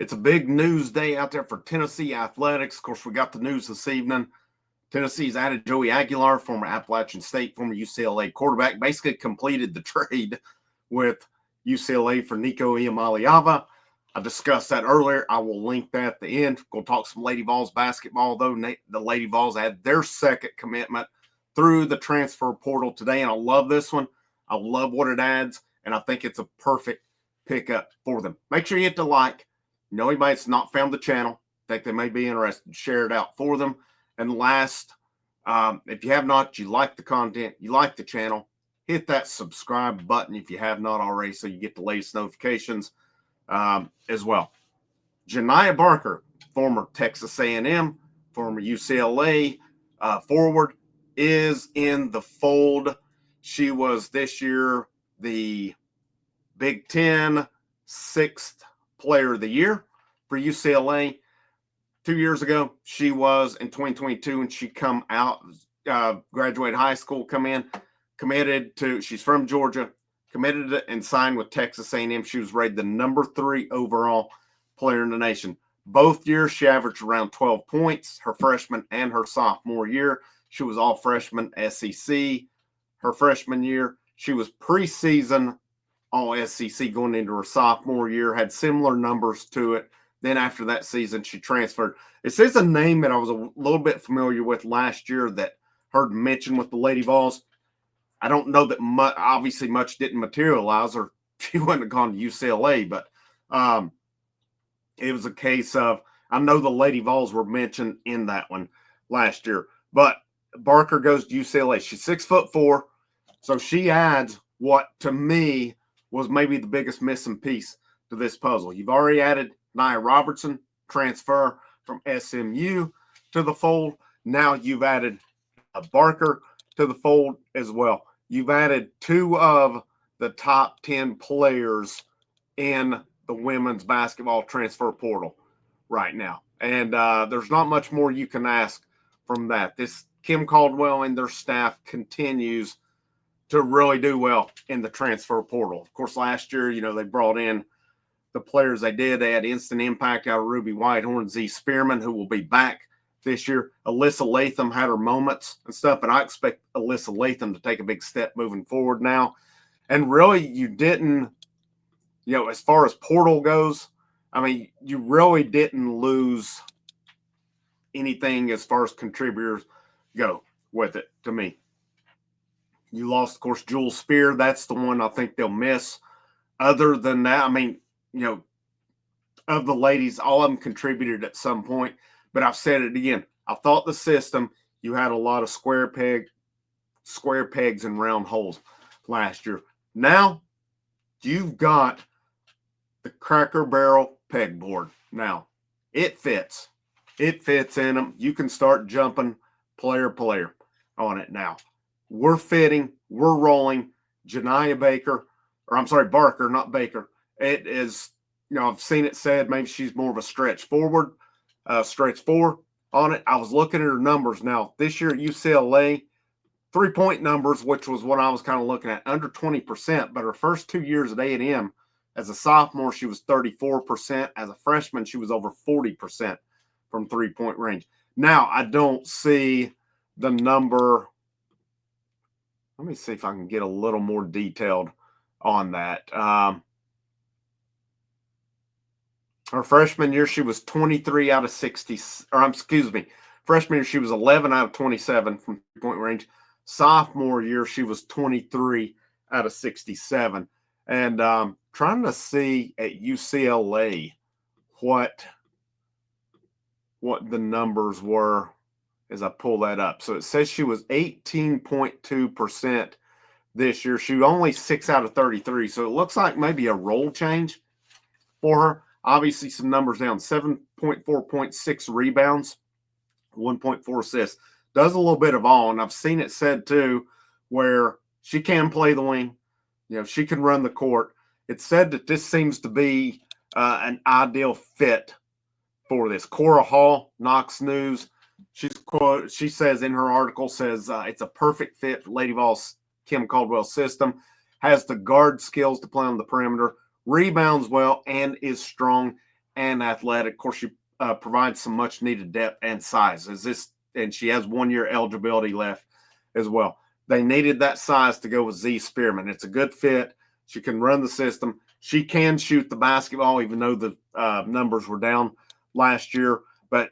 It's a big news day out there for Tennessee athletics. Of course, we got the news this evening. Tennessee's added Joey Aguilar, former Appalachian State, former UCLA quarterback, basically completed the trade with UCLA for Nico Iamaleava. I discussed that earlier. I will link that at the end. We'll talk some Lady Vols basketball, though. The Lady Vols had their second commitment through the transfer portal today, and I love this one. I love what it adds, and I think it's a perfect pickup for them. Make sure you hit the like. You know anybody that's not found the channel, think they may be interested, share it out for them. And last, if you have not, you like the content, you like the channel, hit that subscribe button if you have not already so you get the latest notifications as well. Janiah Barker, former Texas A&M, former UCLA forward, is in the fold. She was this year the Big Ten sixth player of the year for UCLA. 2 years ago, she was in 2022, and she come out, graduated high school, come in, committed to, she's from Georgia, committed and signed with Texas A&M. She was rated the number 3 overall player in the nation. Both years, she averaged around 12 points, her freshman and her sophomore year. She was all freshman SEC. Her freshman year, she was preseason all SEC going into her sophomore year, had similar numbers to it. Then after that season, she transferred. It says a name that I was a little bit familiar with last year that heard mentioned with the Lady Vols. I don't know that obviously much didn't materialize, or she wouldn't have gone to UCLA, but it was a case of, I know the Lady Vols were mentioned in that one last year. But Barker goes to UCLA. She's 6'4", so she adds what to me was maybe the biggest missing piece to this puzzle. You've already added Nia Robertson, transfer from SMU to the fold. Now you've added a Barker to the fold as well. You've added 2 of the top 10 players in the women's basketball transfer portal right now. And there's not much more you can ask from that. This Kim Caldwell and their staff continues to really do well in the transfer portal. Of course, last year, they brought in the players they did. They had instant impact out of Ruby Whitehorn, Z Spearman, who will be back this year. Alyssa Latham had her moments and stuff, and I expect Alyssa Latham to take a big step moving forward now. And really, you didn't, as far as portal goes, you really didn't lose anything as far as contributors go with it, to me. You lost, of course, Jewel Spear. That's the one I think they'll miss. Other than that, of the ladies, all of them contributed at some point. But I've said it again. I thought the system, you had a lot of square pegs and round holes last year. Now, you've got the Cracker Barrel pegboard. Now, it fits. It fits in them. You can start jumping player on it now. We're fitting. We're rolling. Janiah Barker, not Baker. It is, I've seen it said maybe she's more of a stretch 4 on it. I was looking at her numbers now. This year at UCLA, 3-point numbers, which was what I was kind of looking at, under 20%. But her first 2 years at A&M, as a sophomore, she was 34%. As a freshman, she was over 40% from 3-point range. Now, I don't see the number. Let me see if I can get a little more detailed on that. Her freshman year, she was 23 out of 60. Freshman year, she was 11 out of 27 from 3-point range. Sophomore year, she was 23 out of 67. And trying to see at UCLA what the numbers were as I pull that up. So it says she was 18.2% this year. She was only 6 out of 33. So it looks like maybe a role change for her. Obviously, some numbers down. 7.4 points, 6 rebounds, 1.4 assists. Does a little bit of all. And I've seen it said, too, where she can play the wing. She can run the court. It's said that this seems to be an ideal fit for this. Cora Hall, Knox News, she says in her article, it's a perfect fit for Lady Vols' Kim Caldwell system. Has the guard skills to play on the perimeter, rebounds well, and is strong and athletic. Of course, she provides some much needed depth and size. And she has 1 year eligibility left as well. They needed that size to go with Z Spearman. It's a good fit. She can run the system. She can shoot the basketball, even though the numbers were down last year. But,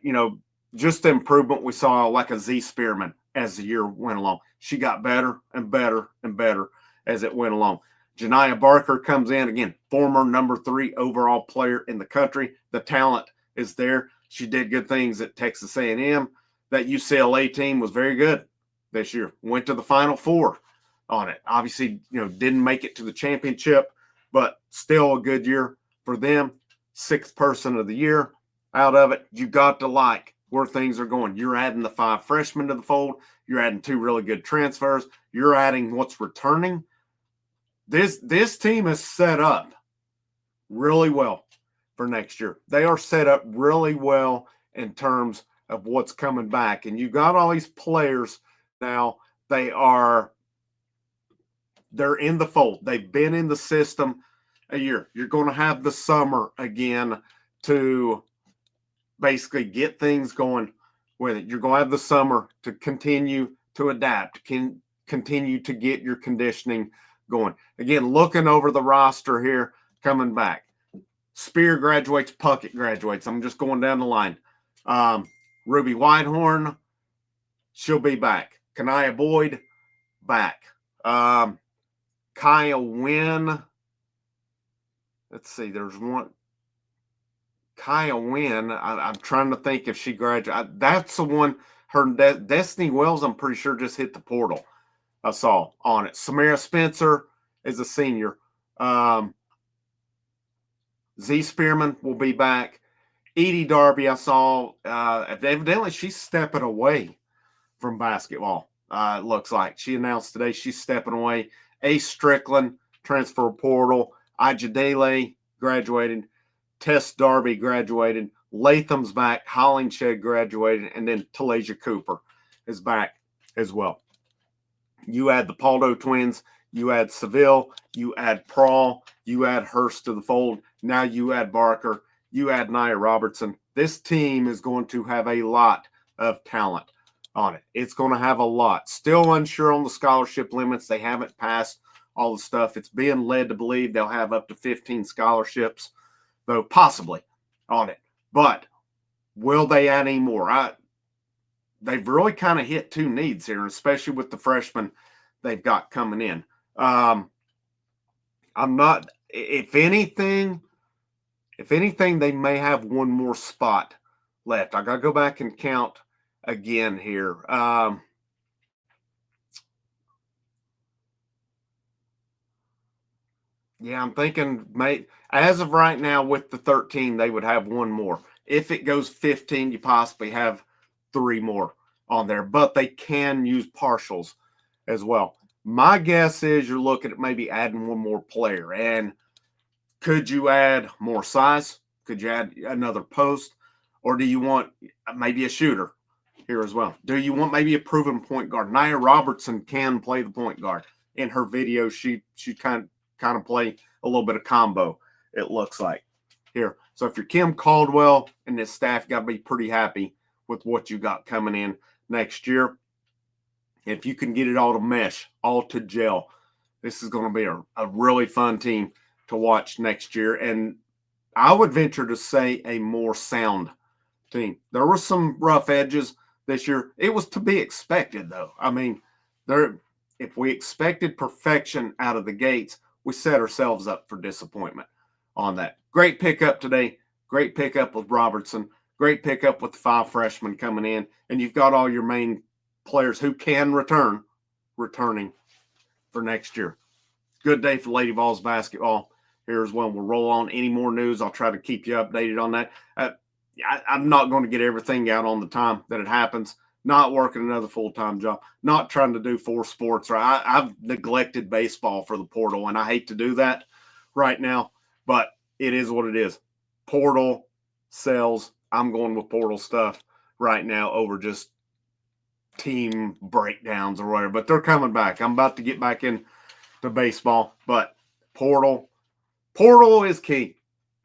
just the improvement we saw like a Z Spearman as the year went along. She got better and better and better as it went along. Janiah Barker comes in, again, former number 3 overall player in the country. The talent is there. She did good things at Texas A&M. That UCLA team was very good this year. Went to the Final Four on it. Obviously, didn't make it to the championship, but still a good year for them. 6th person of the year out of it. You got to like where things are going. You're adding the 5 freshmen to the fold. You're adding 2 really good transfers. You're adding what's returning. This team is set up really well for next year. They are set up really well in terms of what's coming back. And you got all these players now. They're in the fold. They've been in the system a year. You're going to have the summer again to basically get things going with it. You're going to have the summer to continue to adapt, continue to get your conditioning going. Again, looking over the roster here, coming back. Spear graduates, Puckett graduates. I'm just going down the line. Ruby Whitehorn, she'll be back. Kania Boyd, back. Kaya Wynn. Let's see, there's one. Kaya Wynn, I'm trying to think if she graduated. That's the one. Her Destiny Wells, I'm pretty sure, just hit the portal. I saw on it. Samara Spencer is a senior. Z Spearman will be back. Edie Darby, I saw. Evidently, she's stepping away from basketball. It looks like she announced today she's stepping away. Ace Strickland, transfer portal. Ajadele graduated. Tess Darby graduated. Latham's back. Hollingshed graduated. And then Talasia Cooper is back as well. You add the Paldo twins. You add Seville. You add Prawl. You add Hurst to the fold. Now you add Barker. You add Nia Robertson. This team is going to have a lot of talent on it. It's going to have a lot. Still unsure on the scholarship limits. They haven't passed all the stuff. It's being led to believe they'll have up to 15 scholarships, though possibly on it. But will they add any more? They've really kind of hit 2 needs here, especially with the freshmen they've got coming in. I'm not, if anything, they may have one more spot left. I got to go back and count again here. Yeah, I'm thinking as of right now with the 13, they would have one more. If it goes 15, you possibly have 3 more on there, but they can use partials as well. My guess is you're looking at maybe adding one more player. And could you add more size? Could you add another post? Or do you want maybe a shooter here as well? Do you want maybe a proven point guard? Nia Robertson can play the point guard. In her video, she kind of play a little bit of combo, it looks like here. So if you're Kim Caldwell and this staff, got to be pretty happy with what you got coming in next year. If you can get it all to mesh, all to gel, this is going to be a really fun team to watch next year. And I would venture to say a more sound team. There were some rough edges this year. It was to be expected, though. I mean, if we expected perfection out of the gates, we set ourselves up for disappointment on that. Great pickup today. Great pickup with Robertson. Great pickup with the 5 freshmen coming in. And you've got all your main players who can returning for next year. Good day for Lady Vols basketball here as well. We'll roll on any more news. I'll try to keep you updated on that. I'm not going to get everything out on the time that it happens. Not working another full-time job. Not trying to do 4 sports. I've neglected baseball for the portal, and I hate to do that right now, but it is what it is. Portal sells. I'm going with portal stuff right now over just team breakdowns or whatever, but they're coming back. I'm about to get back into baseball, but portal is key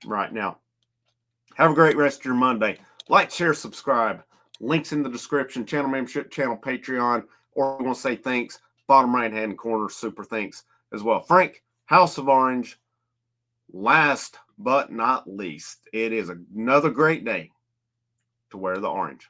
right now Have a great rest of your Monday. Like, share, subscribe. Links in the description, channel membership, channel Patreon, or you want to say thanks, bottom right-hand corner, super thanks as well. Frank, House of Orange, last but not least, it is another great day to wear the orange.